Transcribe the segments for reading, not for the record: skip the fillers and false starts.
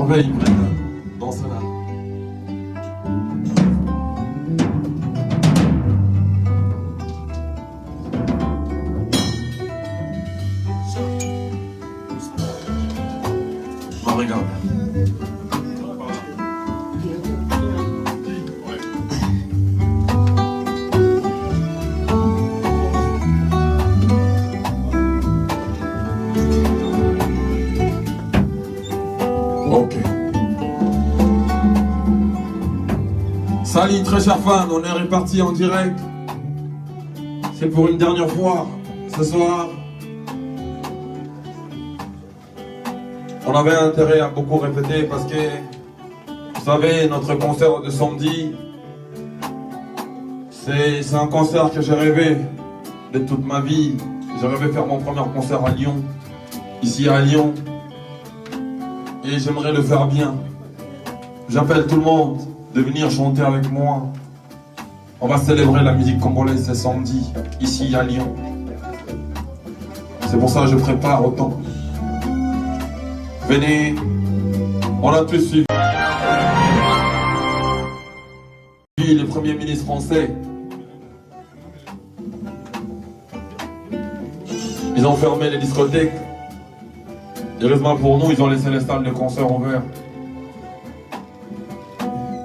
merveille, Brenda, dans cela. Regarde. Ok. Salut très chers fans, on est répartis en direct. C'est pour une dernière fois ce soir. On avait intérêt à beaucoup répéter parce que, vous savez, notre concert de samedi, c'est un concert que j'ai rêvé de toute ma vie. J'ai rêvé faire mon premier concert à Lyon, ici à Lyon, et j'aimerais le faire bien. J'appelle tout le monde de venir chanter avec moi. On va célébrer la musique congolaise ce samedi, ici à Lyon. C'est pour ça que je prépare autant. Venez, on a tous suivi le Premier ministre français. Ils ont fermé les discothèques. Heureusement pour nous, ils ont laissé les salles de concert ouvertes.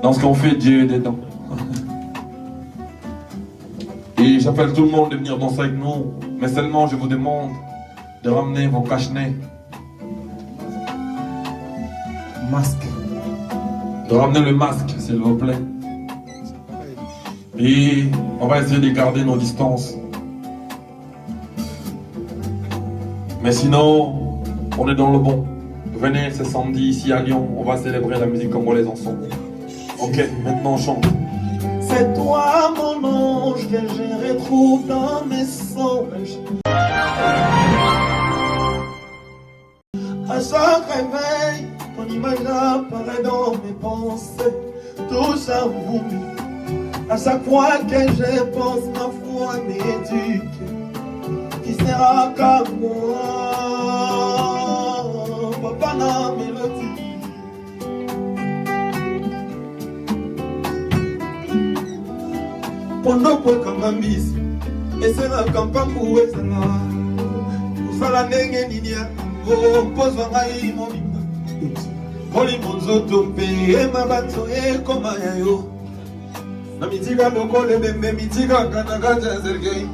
Dans ce qu'on fait, Dieu est dedans. Et j'appelle tout le monde de venir danser avec nous. Mais seulement, je vous demande de ramener vos cache-nez. Masque. De ramener le masque, s'il vous plaît. Et on va essayer de garder nos distances. Mais sinon, on est dans le bon. Venez ce samedi ici à Lyon, on va célébrer la musique congolaise ensemble. Ok, maintenant on chante. C'est toi mon ange que je retrouve dans mes songes. À chaque réveil, ton image apparaît dans mes pensées. Touche à vous. À chaque fois que je pense, ma foi m'éduque. Qui sera comme moi, papa na mélodie. Pondo po kangambisi, esena kampambu esala. Usala ndenge ninia, opozwa ngai mobimba. Molimo nzoto mpe mabato ekoma yayo. Na mitika lokole bembe mitika kanakata zergei.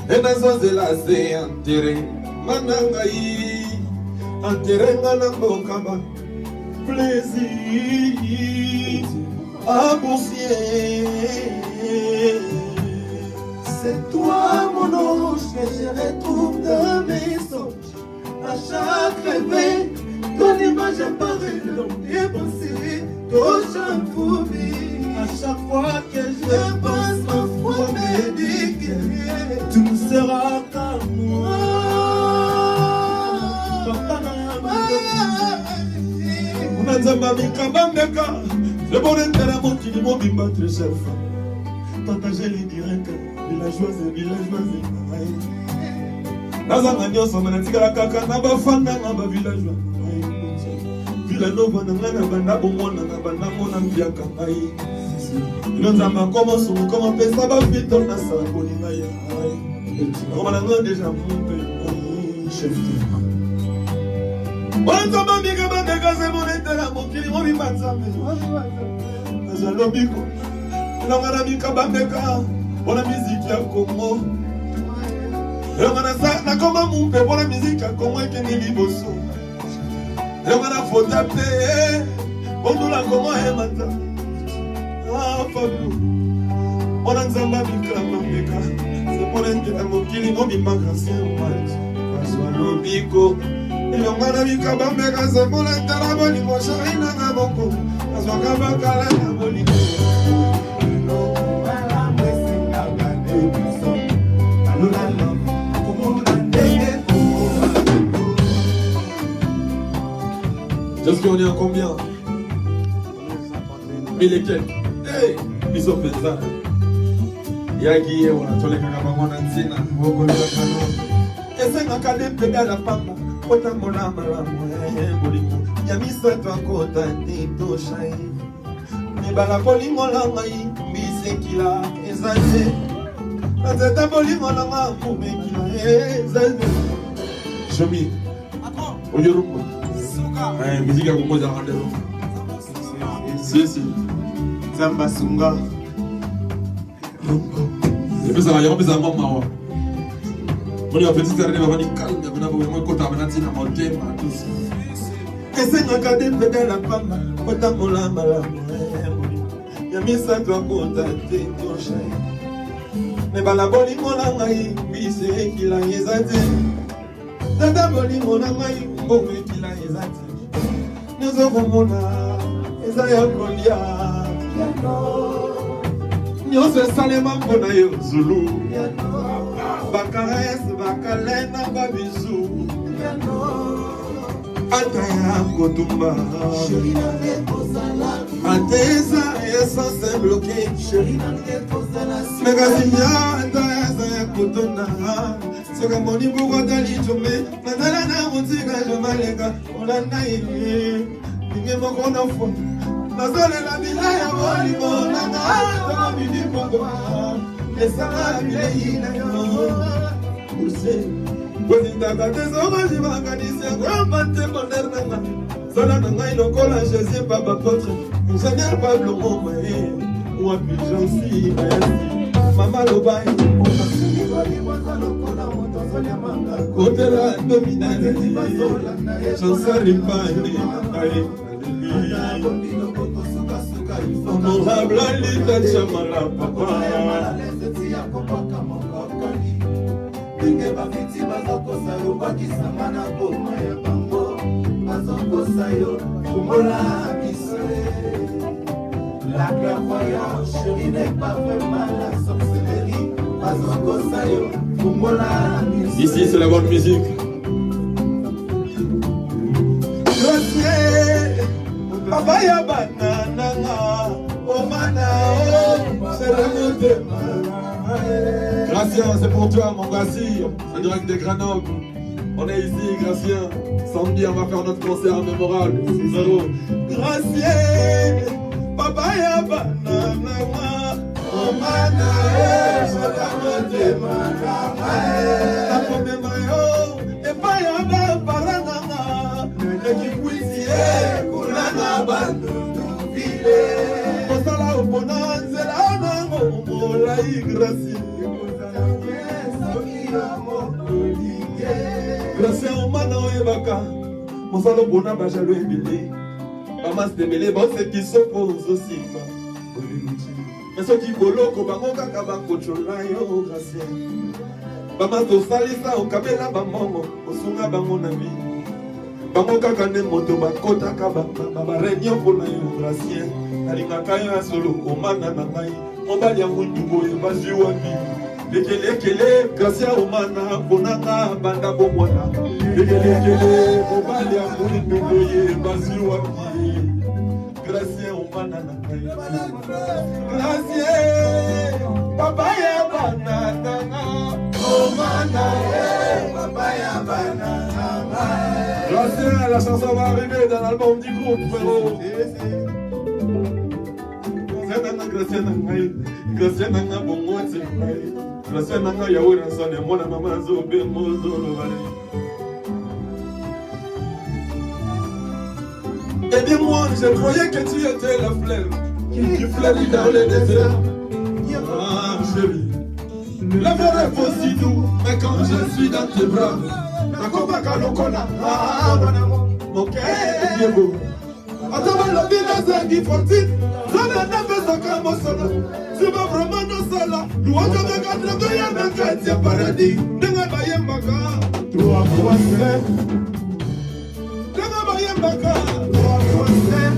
Ena zozela se enterré manangai. Enterré manangokaba. Plaisir à boursier. C'est toi mon ange que je retrouve dans mes songes. À chaque réveil, ton image apparaît dans mes pensées. Ton chant pour vie. À chaque fois que je pense, ma foi me dit que tu ne seras qu'à moi. Le bonheur de la montre du monde est très cher. Partager les directs, villageoise et villageoise. Dans un agneau, ça m'a dit que la caca n'a pas fan dans ma villageoise. Villanova n'a pas de bon monde, n'a pas de bon ambiaca. Nous avons commencé, comment faire ça va vite dans la salle pour les mailles. Comment la main déjà monté, chef. On a mis comme un dégât, c'est mon état, mon kili, mon imatsa. Dans un lobby, on a mis comme un dégât, pour la musique à Congo. Et on a ça, on a comme un moupé pour la musique à Congo et Kenili Bosso. Et on a faut taper, on nous l'a comment et maintenant. Ah, Fabio, on a Zamba Mikramambeka, c'est pour l'intérêt mon kili, mon immigration. Dans un lobby, et on a mis comme un dégât, c'est pour l'intérêt mon immigration. Dans un cabacala, mon immigration. Est-ce qu'on est à combien? 1000 et quelques. Hey, ils ont fait ça. Yagi, on a tous les kakabango nanzina. Et c'est un cadet pédale à papa. otambola malamu bolingo ya misato akota te toshai mibala bolingo na ngai bisekila eza te nazeta bolingo na nga momekila eza te Chomi oyorumba musique ya kompoza randelo si Zamba Sunga epesaka yango mpeza mamawa moni bapetite rene bavandi calme bena bomo ekota bena ntina motema tusi esengaka de mpeda na pamba kotambola malamu ya misato akota te toshai mebala bolingo na ngai bise ekila eza te tata bolingo na ngai mbongo ekila eza te nozokomona eza ya kolia nyonso esalema mpona yo zulu bakarese bakalena babizu ata ya kotumba ata eza esanse bloke mekasinya ata eza ya kotonda soka moni bukota lijume nazala na motika jomaleka olanda ye ninge moko na fona nazolela bila ya bolingo nanga toko mini bongo esanga bilei na yo urse kozindaka te sokozimakanisi yakoyamba te moner nanga zala na ngai lokola jésus papa potre ingénieur pablo momae wapi jansi bayasi mama lobai kotela dominane chansarimpane ae honorable Alita Chamala papa Binge bafiti bazokosa yo bakisanga na boma ya bango bazokosa yo kumola misre la clairvoyance chérie n'est pas vraiment la sorcellerie bazokosa yo kumola misre. Ici c'est la bonne musique. Papa ya banana omana c'est le motema. Gracien, c'est pour toi mon Gracien, en direct de Grenoble. On est ici, Gracien. Samedi, on va faire notre concert mémorable. Gracien, papa ya banana omana c'est le motema. La pomema yo, et pas ya ba parana. Le kikwisi kulana bandu vile. Kosala opona nzela nango mola igrasi. Grâce omana oyebaka mosala opona bajalo ebele bamasi debele bose kisoko ozosimba me soki boloko bango kaka bakocola yo Gracien bamasi osalisa okabela bamongo osunga bango na bino bango kaka nde moto bakotaka bareunion mpona yo Gracien nalingaka yo ya solo omana na ngai mobali ya mwindu boye bazwi wapi lekele Gracien omana mpona banda bomwana lekele mobali ya mwindu boye bazwi wapi Gracien omana na ngai Gracien papa ya banana omana papa ya banana. Gracien, la chanson va arriver dans l'album du groupe, frérot. Gracien nangai, Gracien nanga bongo tsekai. Gracien nanga yawe ransone mona mama zo be mozo lo vale. Aidez-moi, je croyais que tu étais la fleur qui fleurit dans le désert. Ah chérie, la fleur est beau si doux, mais quand je suis dans tes bras, nakoba kalokona mon cœur est beau. Attends la vie dans un dit fortune. Zana na pesa kama solo. Siba vraiment no sala. Luaga mega drago ya mega tia paradis. Denga bayembaka. Toi poisson. Denga bayembaka. Toi poisson.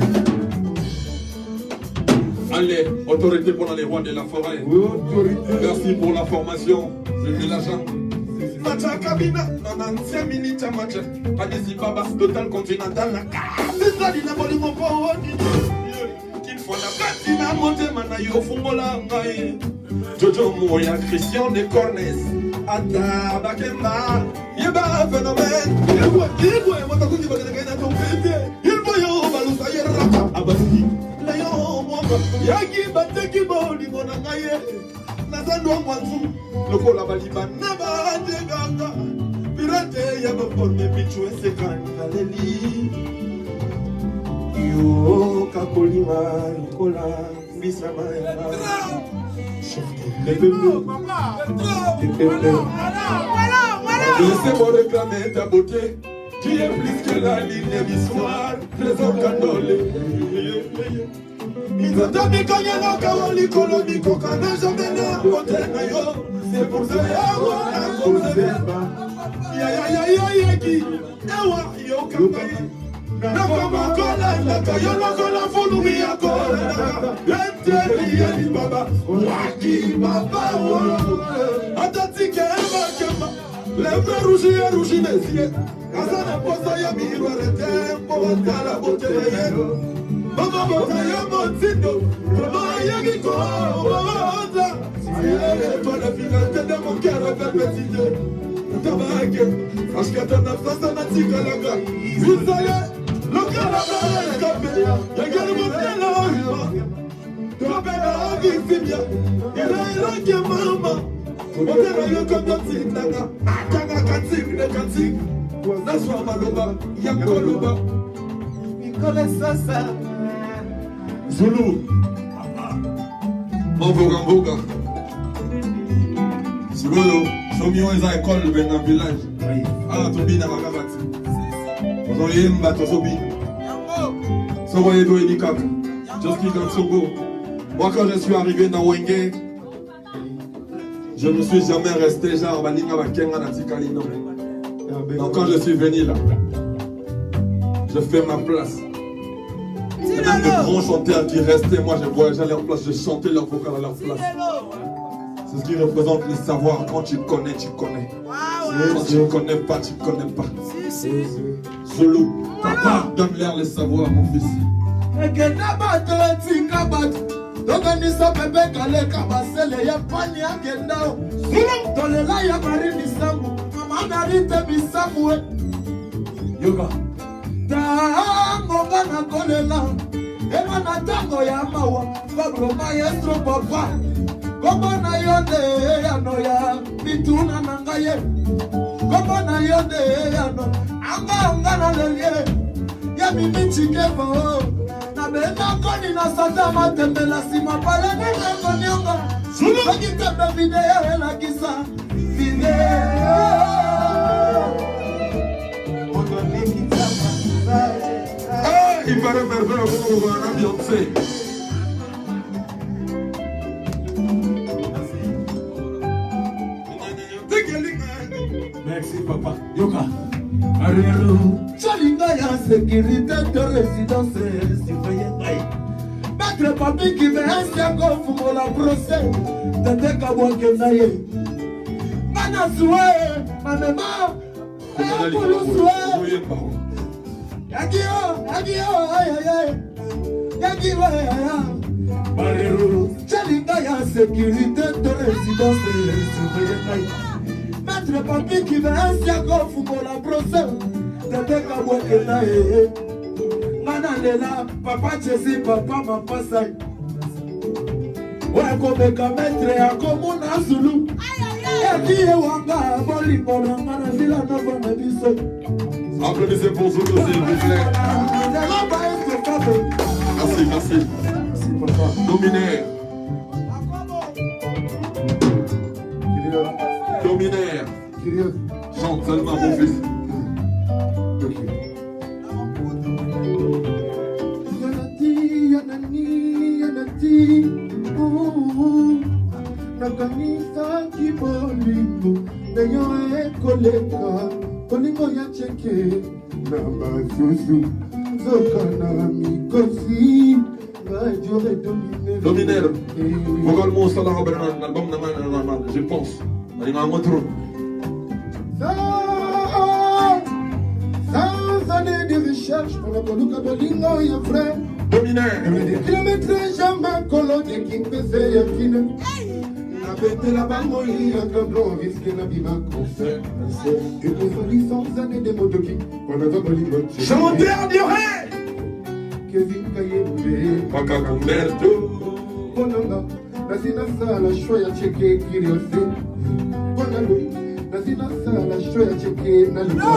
Allez, autorité pour les rois de la forêt. Autorité. Merci pour la formation. Je fais l'argent. Macha Kabina, 95 minutes à match. Adesi Baba, Total Continental. C'est ça, il n'a pas le mot pour qu'il faut la platina monter, Manayo Fungola, Jojo Moya, Christian de Cornes, Ata Bakemba, Yeba Phénomène, Yaki bateki boli mona ngaye nazandwa mwanzu lokola baliba na bande ganga pirate ya baforme bichu esekani kaleli yo kakolima lokola bisama ya laissez-moi réclamer ta beauté qui est plus que la ligne d'histoire trésor candolé. C'est pour ça Mama botaya motindo, mama yagi ko, oza. Toi la finale de mon cœur avec petite. Tabake, ashkata na sasa na tikalaga. Visaye, lokala ba escape. Yagala motela. Tobela gifimia. Ila ke mama. Motela yo kondo tindaga. Atanga katik de katik. Naswa maloba, yakoloba. Mikole sasa. Zulu Mboga Sikoyo Somio eza école benga village Ah tobi na makabati Ozoye mba tozobi Soko yedo edikaka Joski Gansogo Moi quand je suis arrivé dans Wenge je ne suis jamais resté genre balinga bakenga na tikali non. Donc quand je suis venu là je fais ma place. Et même de grands chanteurs qui restaient, moi je voyageais à leur place, je chantais leur vocal à leur place. C'est ce qui représente le savoir. Quand tu connais, tu connais. Quand tu ne connais pas, tu ne connais pas. Zulu, papa, donne-leur le savoir, mon fils. Yoga. Tango gana kolela Ema na tango ya mawa Fabro maestro papa Kobo na yonde ya no ya Bituna nangaye Kobo na yonde ya no Anga na lelye Ya mimi chikevo Na bena koni na sata matembela Sima pale nene konionga Bagi tembe video la kisa Video Il paraît merveilleux pour voir un Beyoncé. Merci papa. Yoka. Arriero. Chalinga ya sécurité de résidence citoyenne. Maître papi qui me inscrit pour la procès. Tete kabouake naye. Mana soué. Ma maman. Yagio, aïe aïe aïe. Yagio, aïe aïe. Barrero, Chalinga ya sécurité de résidence citoyenne. Maître papi qui veut un siago pour la procès. Tete kabouake nae. Mana lela, papa Chesi, papa ma pasai. Ouais, comme maître ya komuna Zulu. Yagio wanga, boli bolanga na vila nova na biso. Applaudissez pour Zulu, s'il vous plaît. Merci, merci. Dominaire. Dominaire. Chante seulement, mon fils. Nakanisa kibolingo Neyo ekoleka Kolingo ya cheke Na masusu Zoka na mikosi Majore domine Dominaire. Vocalement, ça l'a rappelé dans l'album, je pense. Il y a un montre. 100 années de recherche pour la Koluka Bolingo et un frère. Dominaire. Kilométrage à ma colonne qui me faisait yakine. La bête la bango y a un blanc risqué la bima concert. Et pour 100 années de motoki. Chanteur Dioré. Makakumberto. Nazina sala shoya cheke kiriose. Bonalo. Nazina sala shoya cheke nalika.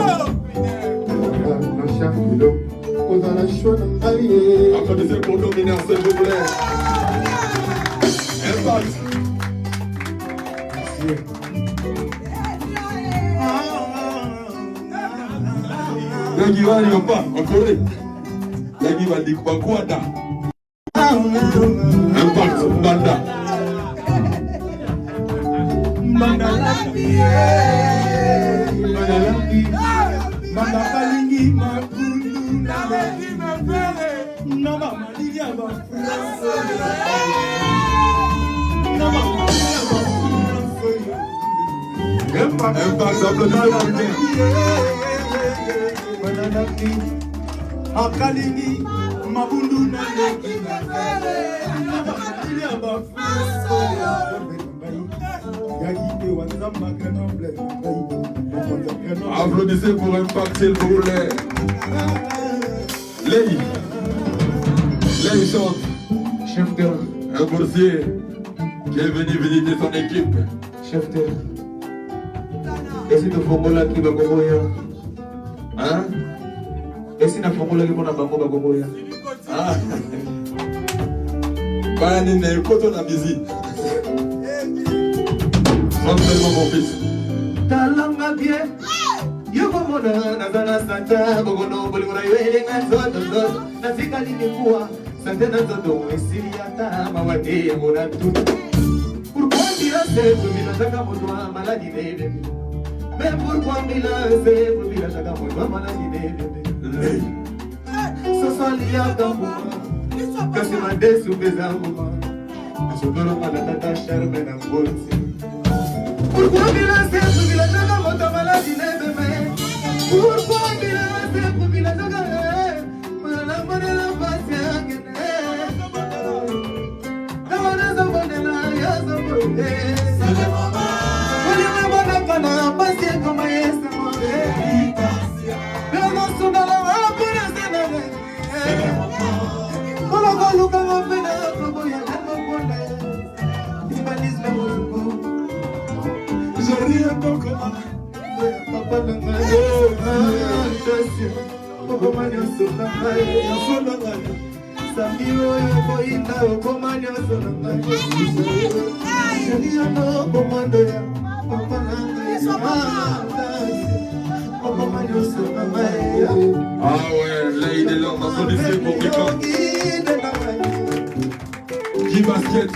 Na shakilo. Kozala shona ngaye. Applaudissez pour Domineur, s'il vous plaît. Impact. Yagi wali opa, encore. Yagi wali kwa kwada. Impact, banda. Mandalambi, Mandalingi, Makundu, Nalagi, Mafele, Nama Malia, Nama Impact, applaudissez. Mandalambi, Akalingi, Mabundu, Nalagi, Nama Malia, Applaudissez pour Impact, s'il vous plaît. Lei chante. Chef d'heure, Un boursier qui est venu visiter son équipe. chef d'heure. Esi to formula ki bagoboya. Hein? Esi na formula ki mona bango bagoboya. Ah. Bani ne koto na bizi. Chante seulement mon fils. Talanga bien. Yuko mona nazana santa bogono bolimona yele ngazondo. Nafika limekuwa sante na zondo esili ata mawate mona tu. Pourquoi dire c'est pour mina saka motwa maladi bebe. Mais pourquoi mina c'est pour mina saka motwa maladi bebe. So salia gambo. Kasi madesu bezango. Asodoro malata sharbe na ngolsi. Pourquoi bila c'est pour bila saka motwa maladi bebe. Pourquoi bila c'est pour bila saka mala mala pasiage. Ah ouais, Lady Lord, applaudissez pour Pécan. Qui basket?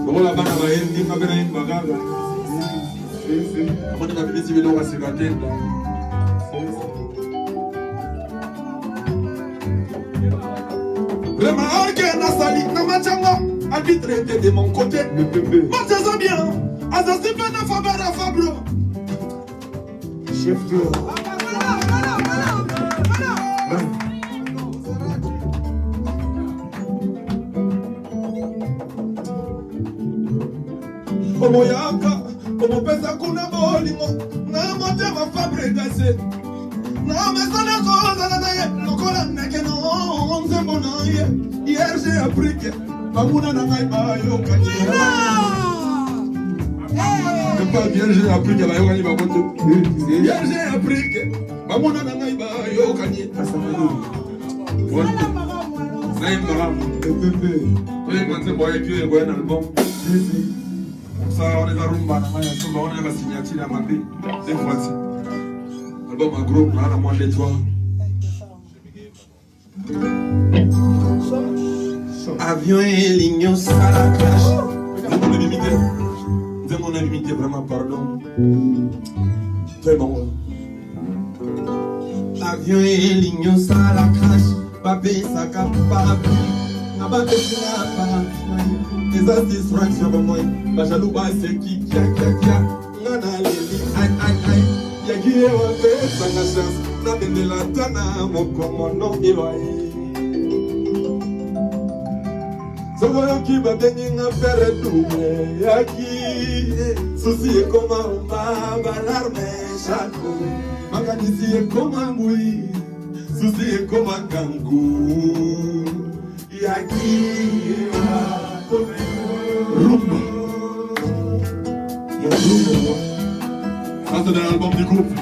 Comment la banane va être dit, ma belle une bagarre. Comment tu vas venir si vous avez raté? Le Maroc n'a sali, n'a machango, arbitre était de mon côté. Moi ça bien, Azasi Bana Fabara Fabro. Chef d'heure. Como yaka, como pesa kuna bolimo, na mote ma fabricase. Na mesa na cosa na ye, lokola neke no onze monaye. Hier j'ai appris que mamuna na ngai ba yo kani. Même pas bien, j'ai appris qu'elle a eu un bateau. Hier j'ai appris que mamuna na ngai ba yo kani. Naïm Maram. Oui, quand c'est boy qui est un album. Ça, on est à Rumba, on est à la signature à Mabé. C'est voici. Album en groupe, là, à moins de toi. Avion et ligne au salacage. C'est mon invité, vraiment, pardon. Très bon. Avion et ligne au salacage. Papé, ça capable. Abatte la parapluie. Les astuces fractions, moi. Bajalou, c'est qui, kia. Nana, les ewa pesanga chance nabendela tana mokomono ewa sokoyoki babengi nga fere double yaki susi ekoma uma balarme chako makanisi ekoma ngui susi ekoma kangu yaki ewa rumba. Ça c'est dans l'album du groupe.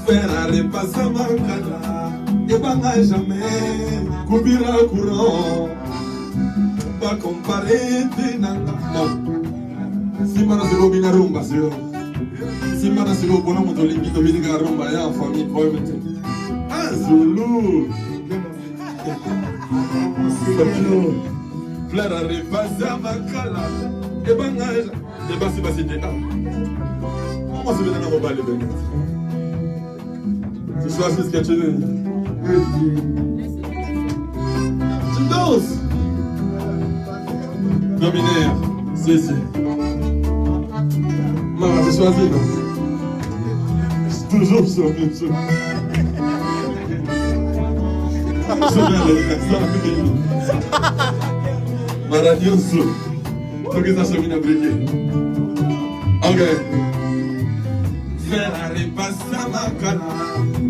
Ferrari passe ma cala et banga jamais coubira courant. Pas comparer tinanga. Si mana se bobina rumba sio. Si mana se bobona motolingi to musica rumba ya famille poemete. Azulu. Ferrari passe ma cala. Et bangage, et bah c'est t'es là. Comment c'est bien dans le ben? Tu choisis ce que tu veux. Tu danses. Dominaire, c'est. Maman, j'ai choisi, non? C'est toujours sur le jeu. Je viens de faire ça. Ma radio sous. Que ça se vient briquer. Ok. Ferrari passe à ma cana.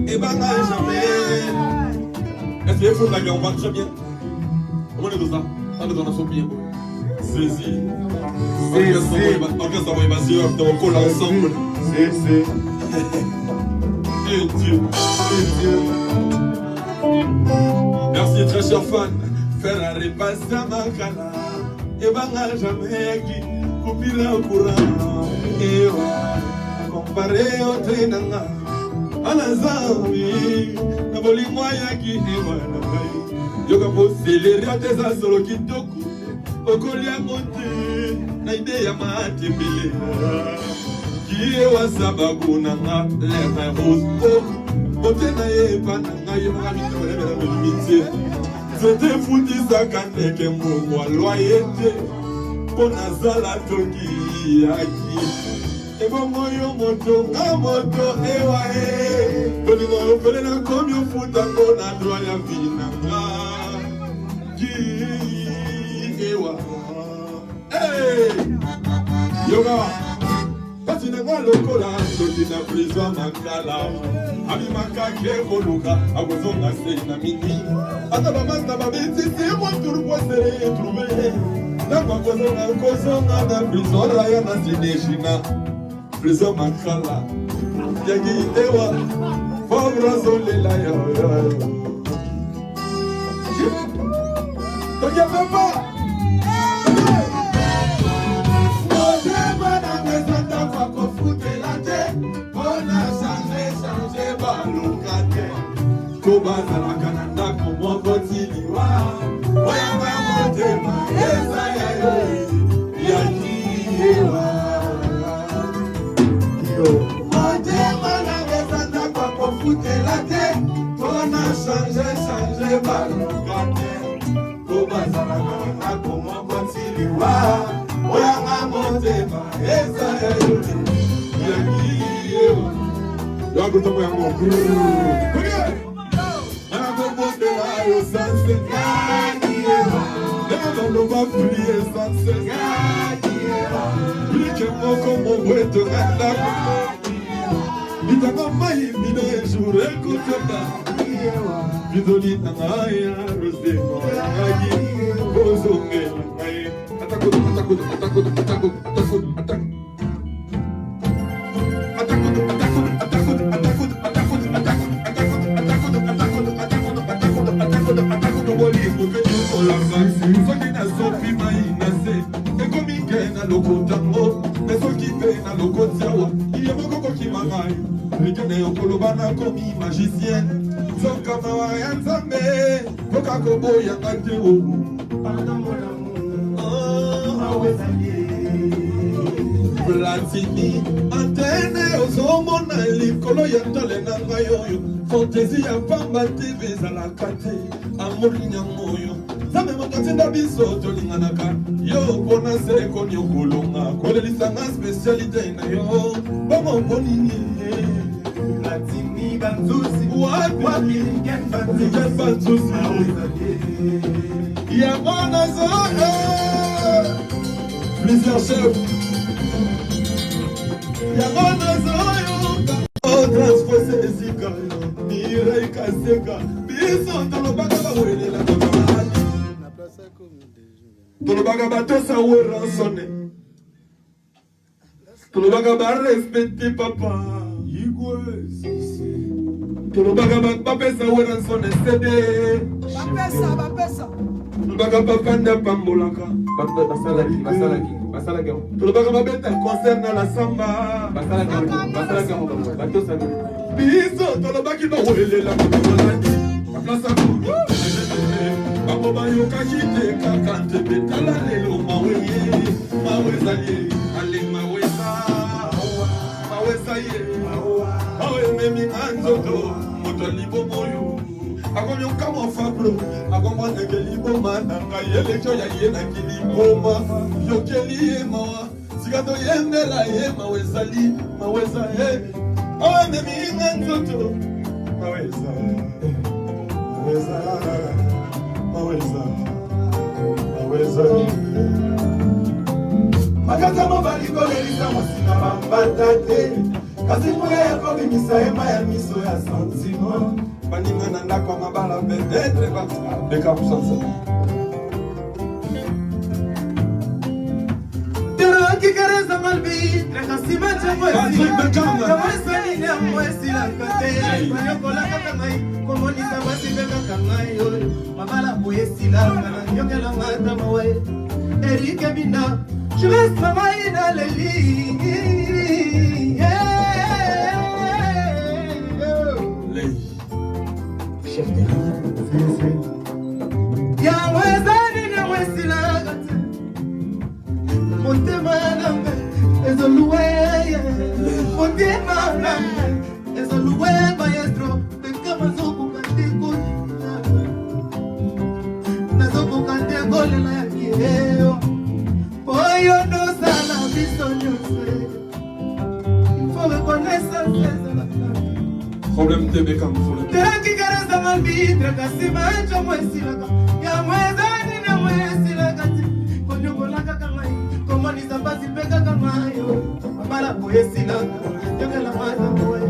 Et banga jamais. Est-ce qu'il faut la gueule? On va très bien. Comment est-ce que ça? Ça nous donne un bien. C'est. Orchestre va évasion. On colle ensemble. C'est. Et Dieu. Merci, très cher fan. Ferrari passe à ma cana. Et banga jamais qui coupira au courant. Et comparé au trainanga. Anazami, na bolingo yaki ewa na kai. Yoka poseleria teza solo kitoko. Okolia monte na idea matembele. Ki ewa sababu nanga lema rose. Bote na ye pananga yo habite wala na limite. C'était foutu sa kaneke mungu wa loyete Pona zala toki yaki Ebo moyo moto nga moto ewa Toni mo opele na komi ufuta kona droa ya vina nga Ki ewa Yoga Pati na nga lokola Toti na prison makala Abi makake koluka Agozonga se na mini Ata bamasta babiti si mwanturu kwa sere trouvé Na kwa kozonga na prison Raya na sineshina Prison makala Yagi itewa Fabra zolela yo Tokia pepa Kobaza la kananda kumoko tiliwa Oyanga motema eza ya yoi Yakiwa Motema na gezanda kwa kofute late Tona change balukate Kobaza la kananda kumoko tiliwa Oyanga motema eza ya yoi Yakiwa Yago tomo yango Yo sanse gagiera Nena no va prier sanse gagiera Plike moko mweto ganda Itanga mai mine jure kutema Bidoli nangaya rose ngagi Bozonge ngai Atakudu Komi magicien Zoka mawa ya nzambe Koka kobo ya ngate ogu Pardon mon amour Platini Antene ozomona likolo ya tole na ngayoyo Fantaisie ya pamba TV za la kate Amour nyangoyo Zame mokatinda biso tolinganaka yo pona se konyo kolonga kolelisanga spécialité na yo bongo bonini Latini banzuzi wapi Gen banzuzi ya mona zo plusieurs chefs ya mona zo yo transfosé esika Mirai kaseka biso tolobaka bawelela tolobaka batosa weransone tolobaka barespecte papa tolobaka bapesa weransone cd bapesa tolobaka bafanda pambolaka tolobaka babeta concert na la samba biso tolobaki bawelela baplasa bango bayokaki te kaka ntebe tala lelo mawezali ale maweza ye awememinga nzoto moto libomoyo akomyokama fablo akomwaneke liboma na ngai elekio ya ye naki liboma yokeli ye mawa sika toyembela ye maweza ye awememinga nzoto maweza Makata mobali kolelisa mwasina bambata te kasi moya ya kobimisa ema ya miso ya sentiment baninga na ndako ya mabala peut-être beka kusansa kikareza malbitre kasi macha mwesi ya mwesi la kate bayokola kaka ngai komonisa mwesi kaka ngai oyo mabala mwesi la kana yokela ngata mawe Erike Bina je reste maman dans le lit chef de l'île ya mwesi la kate Motema nanga ezoluwe Motema nanga ezoluwe maestro Bekama zoku kanteko Nazoku kanteko lela ya kieo Poyo no sala biso nyose Il faut reconnaître ça problème te bekam problème Teraki karasa malbitre kasi mancho mwesi laka Ya mwezani na mwesi laka Konyo laka kamai Komonisa basi peka kamayo Mabala poesi laka Yokela maza moe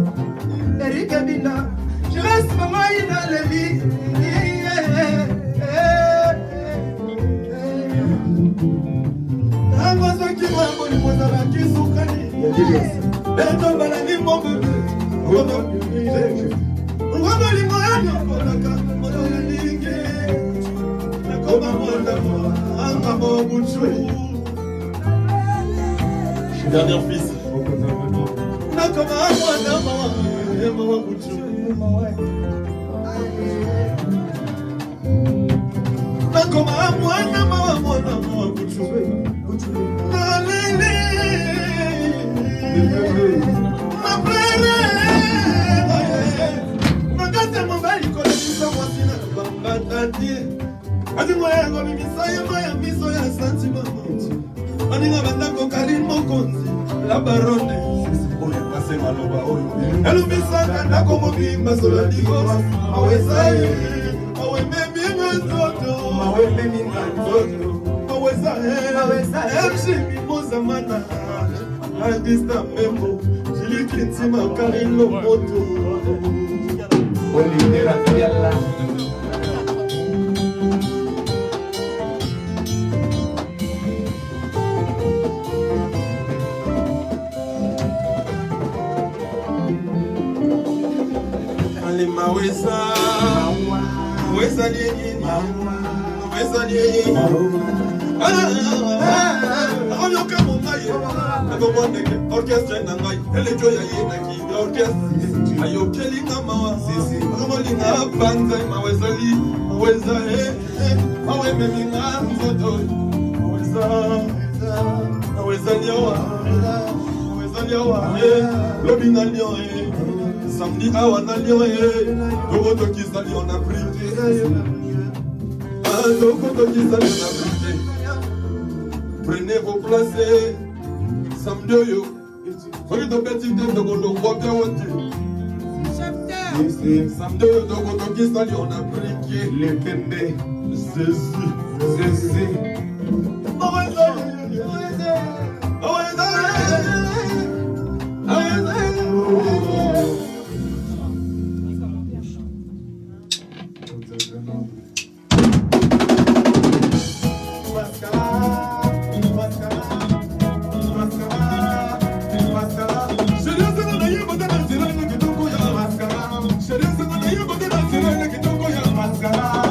Erike Bina Je reste maman dans le lit Angwazo kiwango ni mwaza la kisukani Beto bala ni mombe Uwamo li moyo kolaka Moyo ya linge Nakoma mwanda mwa Anga mogu chui dernier fils Nakoma mwanda mwa Mogu chui Nakoma mwanda mwa Mogu chui Nalele Maplele Nakate mbali kolisa mwasina Bambatati Adi mwaya ngomi misaya ya miso ya sentiment Aninga bandako karin mokonzi La baronne Oye pase maloba oyo Elubisaka ndako mobimba sola digos Maweza ye Maweme minga nzoto Maweme minga nzoto Maweza ye MC mimoza mana Artista membo Jiliki ntima karin lo moto Olidera tiala Maweza liye Akonyoka mongaye Akomwaneke orchestre na ngai Elejo ya ye na ki orchestre Ayokeli nga mawa Akomolinga banza Maweza Maweme nga nzoto Maweza liawa Lobi na lion samedi awa na lion Togo tokisa lion na priti Prenez vos places. Samdoyo. Soyez de petits de Gondombo bien ôté. Samdoyo de Gondombo qui on a prié. Les Kende. Jésus. Jésus. Mascara,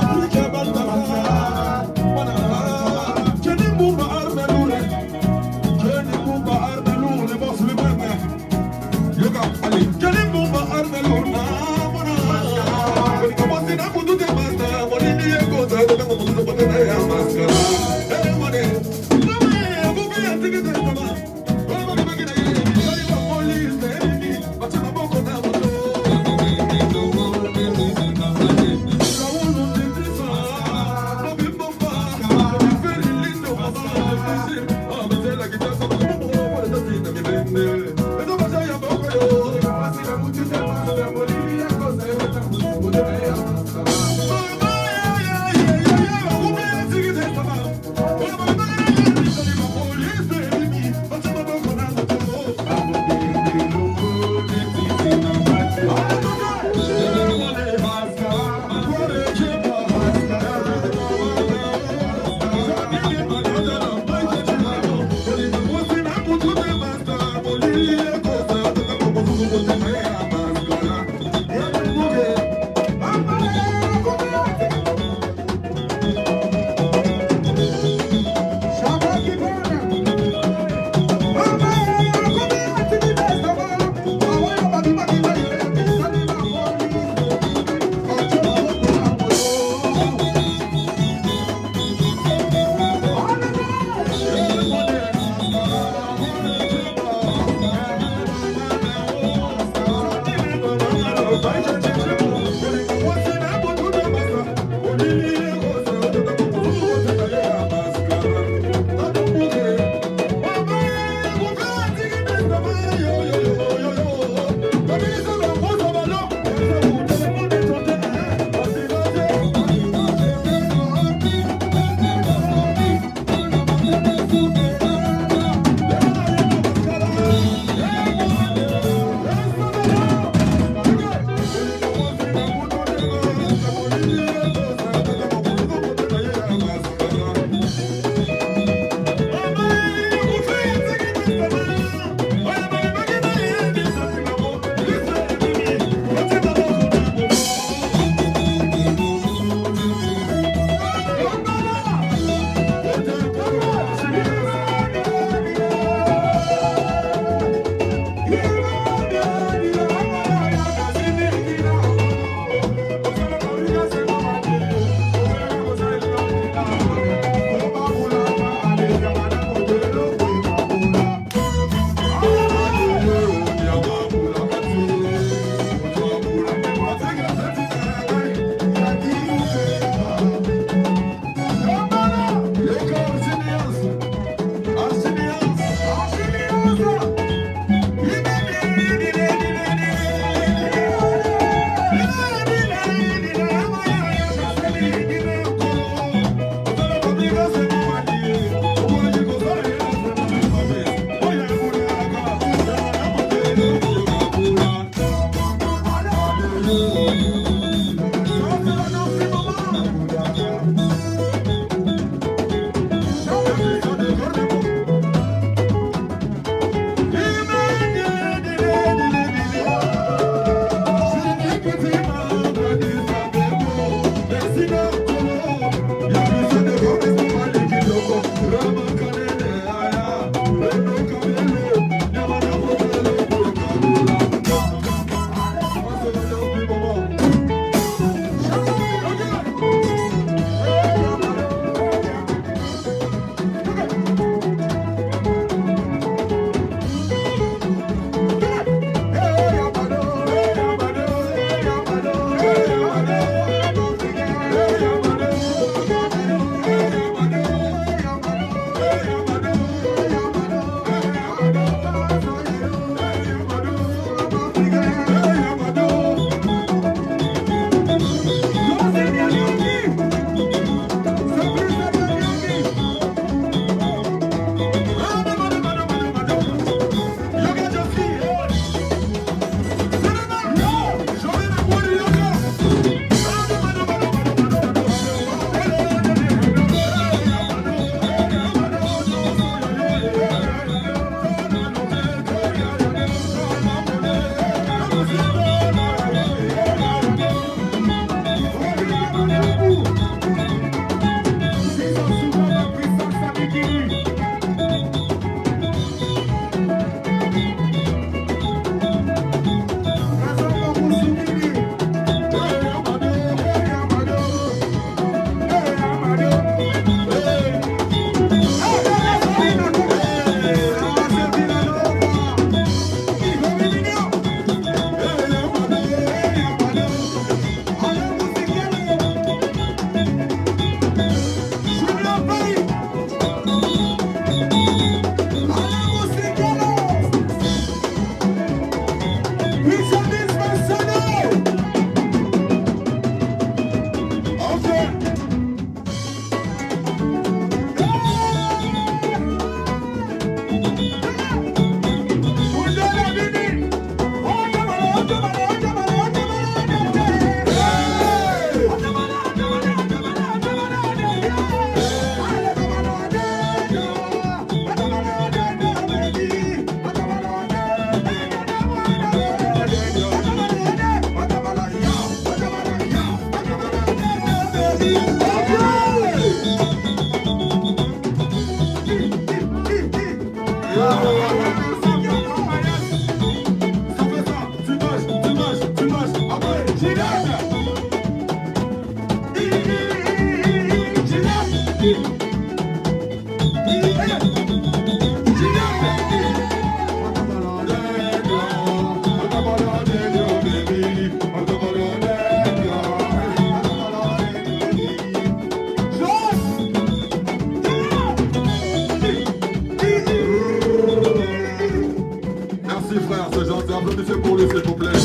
Merci frère, c'est gentil. Applaudissez pour lui s'il vous plaît.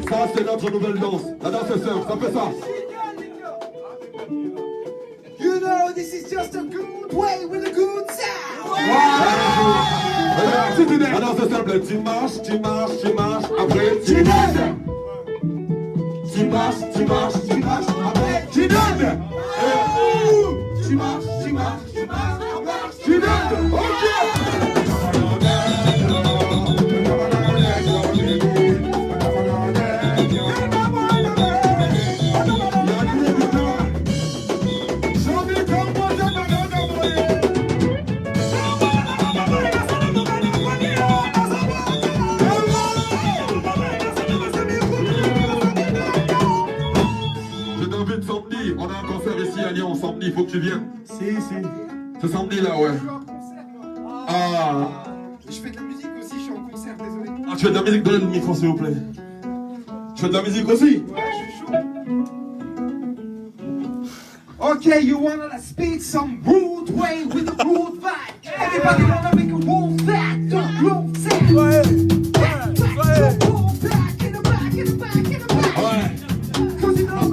Ça c'est notre nouvelle danse. La danse est simple, ça fait ça. You know this is just a good way with a good sound. La danse est simple. Tu marches, tu marches, tu marches. Après tu donnes. Tu marches, tu marches, tu marches. Après tu donnes. Tu marches, tu marches, tu marches. Après tu donnes. Ok. On a un concert ici à Lyon, samedi, il faut que tu viennes. Si. Ce samedi là, ouais. Ah, Je fais de la musique aussi, je suis en concert, désolé. ah tu fais de la musique, donnez le micro s'il vous plaît. Tu fais de la musique aussi? Ouais, je suis chaud. Okay, you wanna speak some rude way with a rude vibe. Everybody wanna make a move that, don't move that. Move back in the back, in the back, in the back. Ouais. Cause you know I'm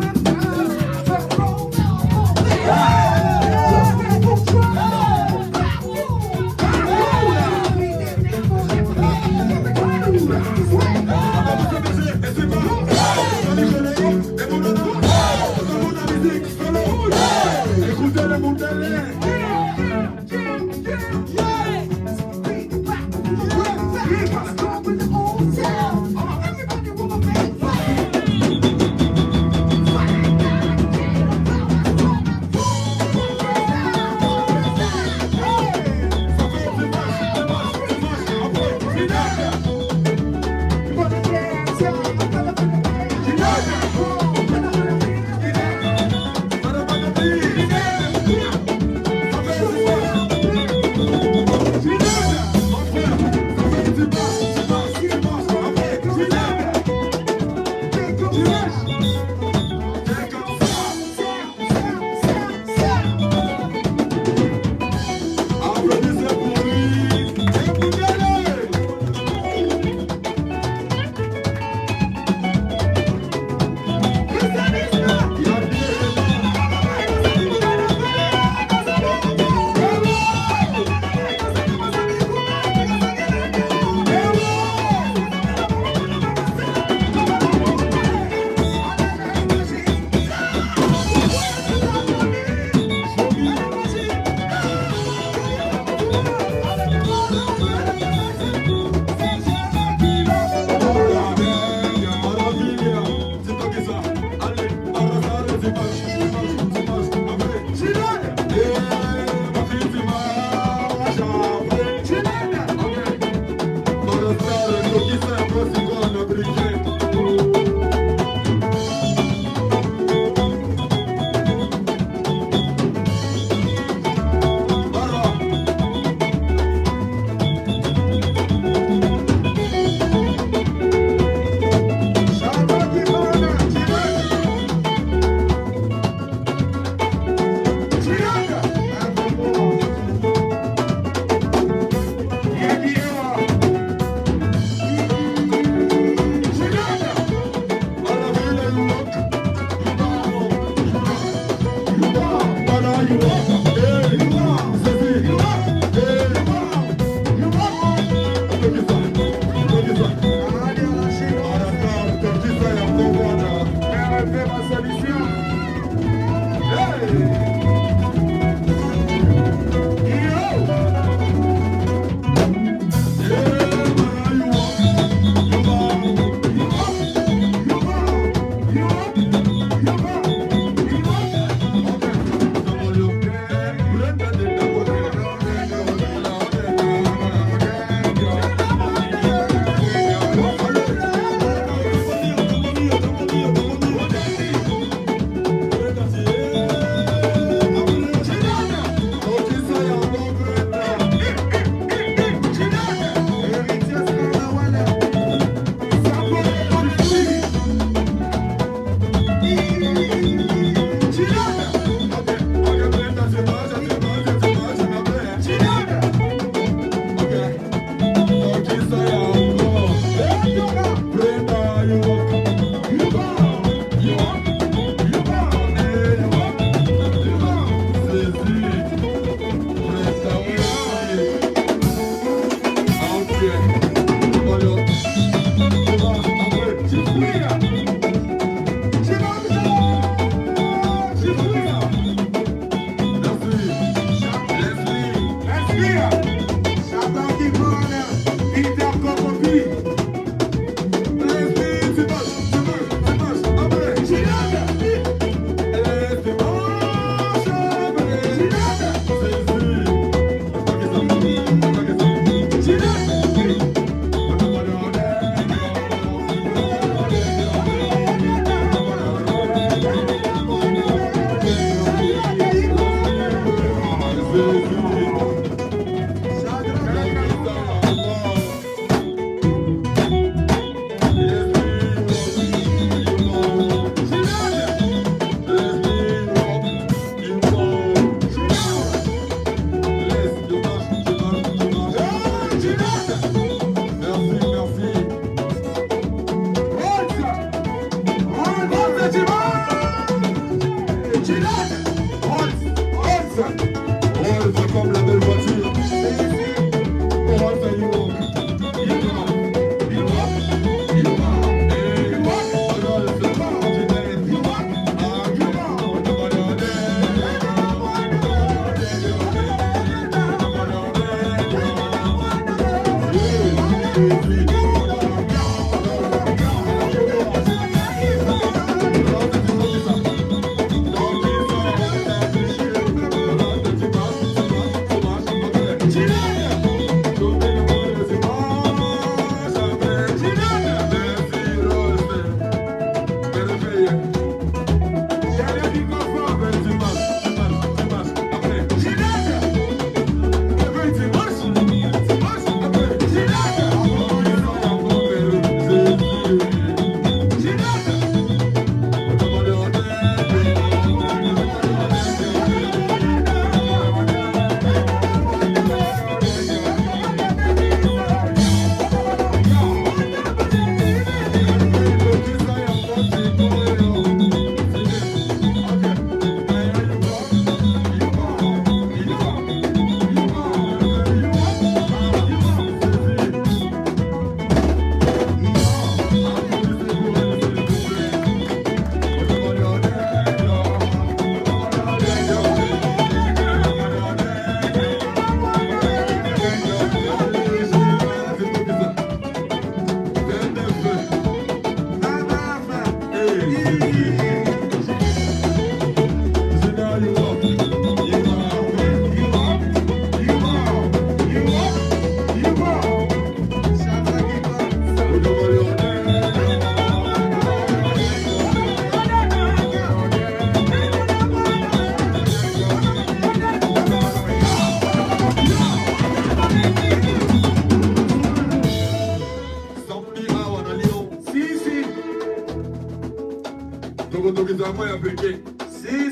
kotokisa yango ya peke. Si.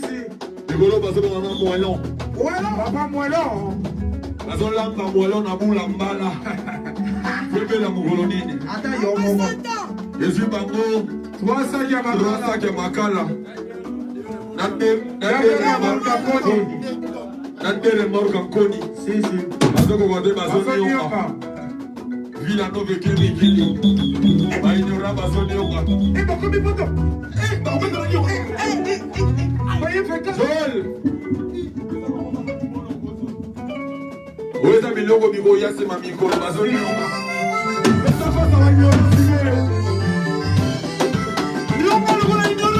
Likolo bazobengana moelon. Papa moelon. Bazolamba moelon na bula mbala. Pepela mokolo nini. Ata yo moko. Yesu bango. 3 sacs ya makala. 3 sacs ya makala. Natere morka nkoni. Si. Bazoko wade bazoni yoka. Vila no vekeni vili. Bainora bazoni yoka. Bakomi poto. Bakomi na yoka. Joel. Oeza milongo miko yase mamiko bazoni yoka. Esa fasa wa nyoro siwe. Yonga lokola nyoro.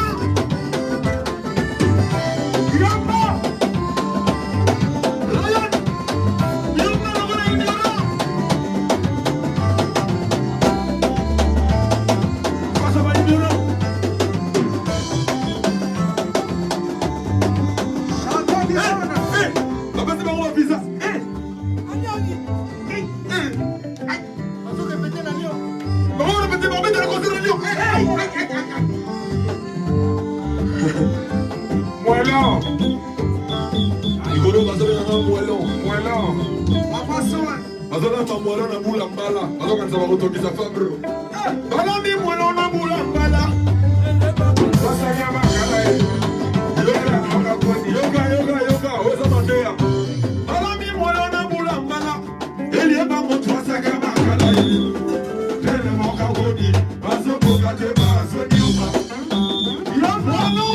Bazolamba mwelo na bula mbala. Bazokanisa bakotokisa fabro. Balambi mwelo na bula mbala. Basanya makala ye. Yoga. Oza mandea. Balambi mwelo na bula mbala. Elie bango twasaka makala ye. Tele moka goni. Bazokoka te bazoni yoga. Mwelo.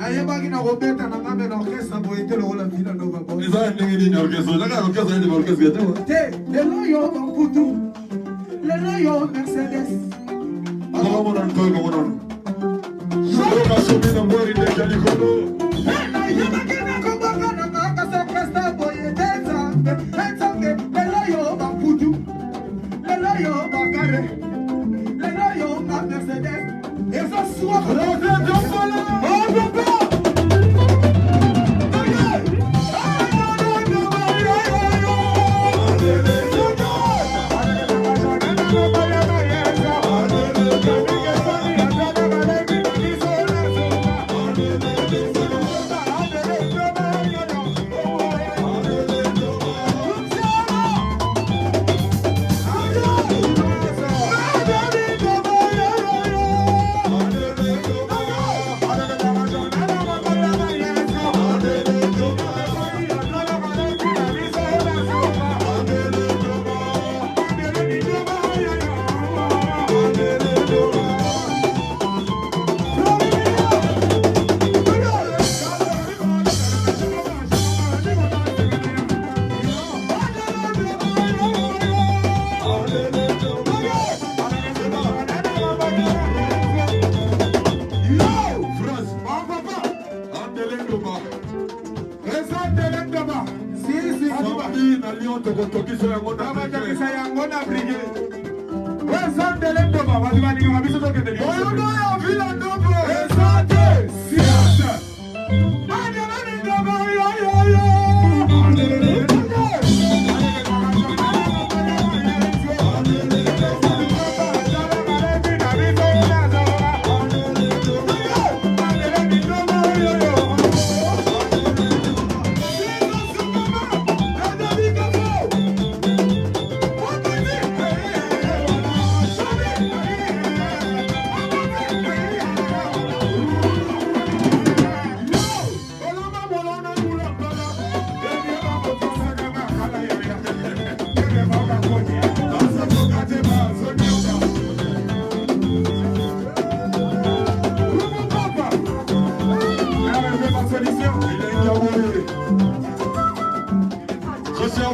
ayebaki na kobeta na ngambe na orchestre boye te lokola vila nova boy eza ndenge nini orchestre naka orchestre ende orchestre te lelo yo bamputu lelo yo Mercedes akomona ntoyo komona soka sobi na mbori ndenge likolo ayebaki na kobaka na makasa orchestre boye te nzambe lelo yo bamputu lelo yo bakare lelo yo na Mercedes eza soa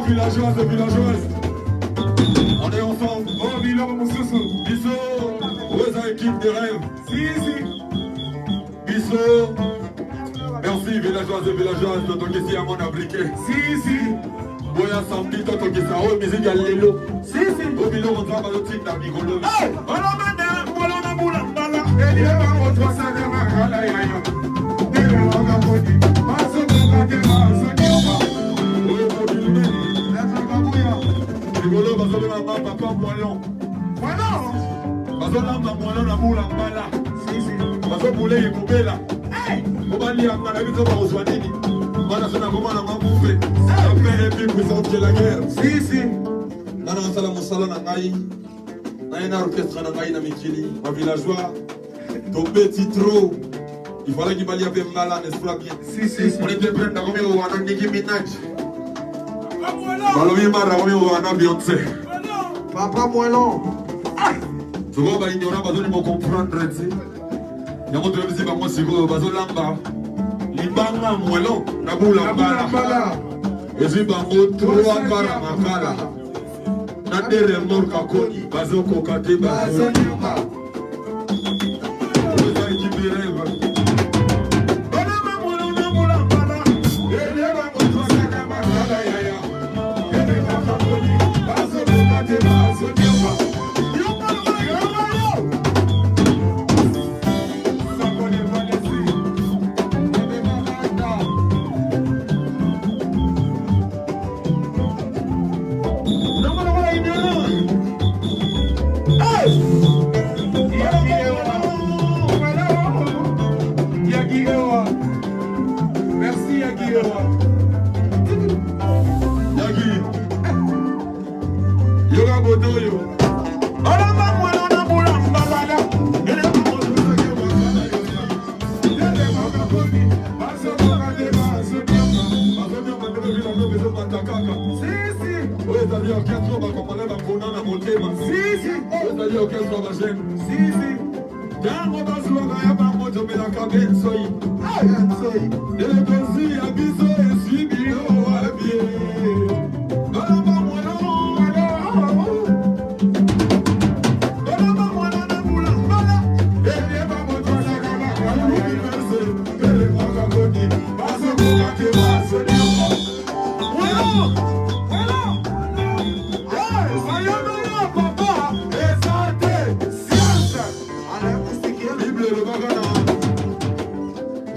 villageoise et villageoise. On est ensemble. Oh, Milo, mon soussou. Bisso, Rosa, équipe des rêves. Si. Bisso. Merci, villageoise et villageoise, de ton ici à mon abriqué. Si. Boya Sambi, de ton ici à eux, musique à l'élo. Si. Au Milo, on va le titre d'Amigolo. Hey! On a maintenant, on a Moulambala. Et il va on doit ça de ma gala, yaya. Et le Roga Bodi. Passe au Roga de ma Rigolo, bazolema papa moellon. Moellon? Bazolamba moellon na moula mbala. Si. Bazobule yekobela. Obali ya mala biso ba oswanini. Bana sona komana mabufe. Apere puis puissance de la guerre. Si. Nana sala musala na ngai. Na orchestre na ngai na mikili. Ma villageois. Ton petit trop. Il fallait qu'il balie avec mbala, n'est-ce pas bien? Si. On était prêts à combien au wana Nicki Minaj. Balobi mara omi wana Beyoncé. Papa moellon. Souvent ba ignorant bazoli mo comprendre ti. Yango to bisi ba mo siko bazolamba. Libanga moellon na bula mbala. Ezi ba mo trois bara makala. Na dere morka koni bazoko kate bazonyuma. Oza ikibireva.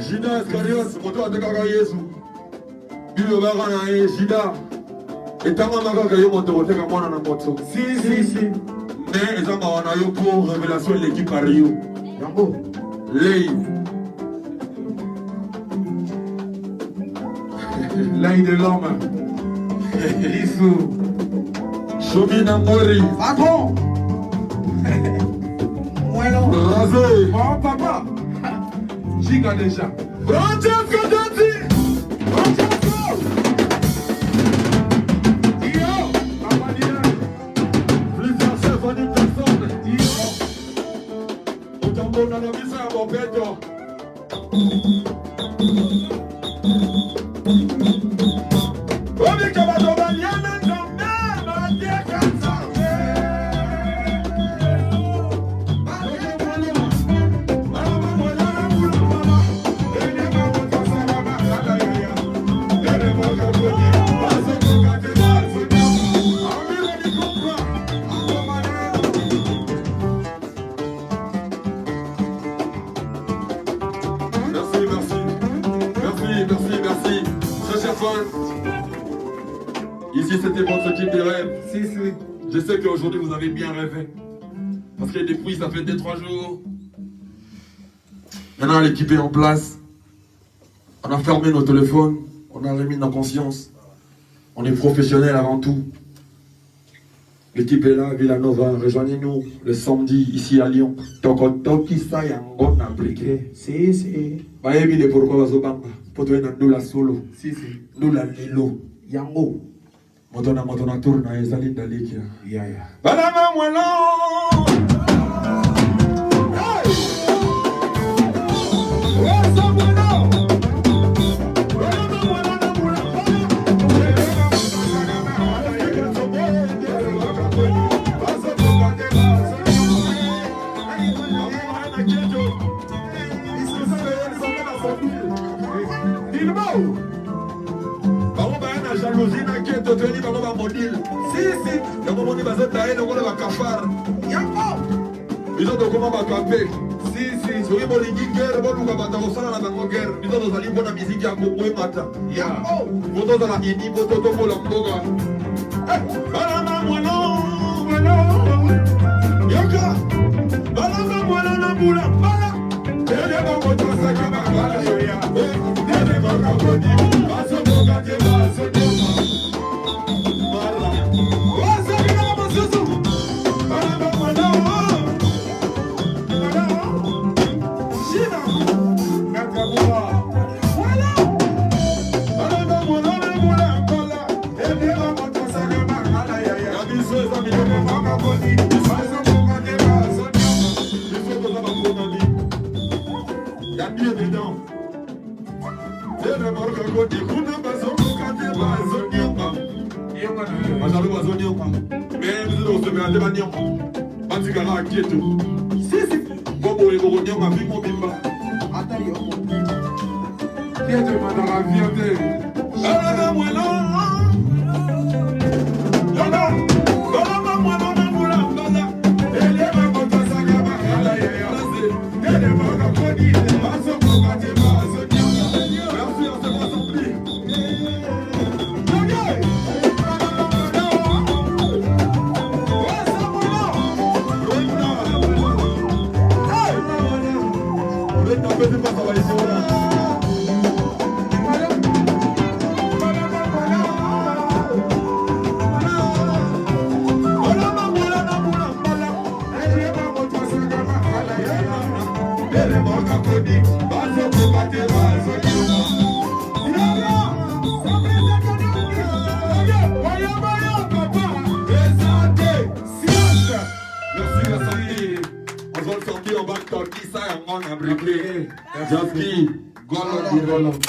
Jida Iscariot, moto atekaka Yesu. Bilo baka na ye Jida. Etanga makaka yo moto oteka mwana na moto. Si. Mais eza mawana yo pour révélation de l'équipe à Rio. Yango. Lei. L'œil de l'homme. Lissou. Chomina Mori. Patron. Moellon. Rasé. Mon papa. Giga déjà. Francesco Dati. Francesco. Dio. Papa Dio. Plusieurs chefs en une personne. Dio. Otambo na la visa ya Bobeto. Obi kabato baliana ndombe batie kansa. Merci. Très chers fans, ici c'était votre équipe de rêve. Si. Je sais qu'aujourd'hui vous avez bien rêvé. Parce que depuis ça fait 2-3 jours. Maintenant l'équipe est en place. On a fermé nos téléphones. On a remis nos consciences. On est professionnels avant tout. L'équipe est là, Villanova. Rejoignez-nous le samedi ici à Lyon. Tokotoki sa yango na briquet. Si. Bayebi le pourquoi bazobanga. Poto na ndula solo. Si. Ndula lelo. Yango. Motona tour na ezali dalikia. Yeah. Balama mwelo. Hey! Wesa mwelo. Balama mwelo na mula. Jalousie na keto teni bango ba modile. Si. Yango moni bazota ene ngolo ba kafar. Yango. Bizo to koma ba kape. Si. Soki bolingi guerre boluka bata kosala na bango guerre. Bizo tozali mpona miziki ya Kongo emata. Yango. Boto tozala ini boto tokola mboka. Balama mwelo. Yoka. Balama mwelo na mbula. Bala. Ele bango tosaka bakala yoya. Ele bango kodi. Baso boka te baso. Just keep going on.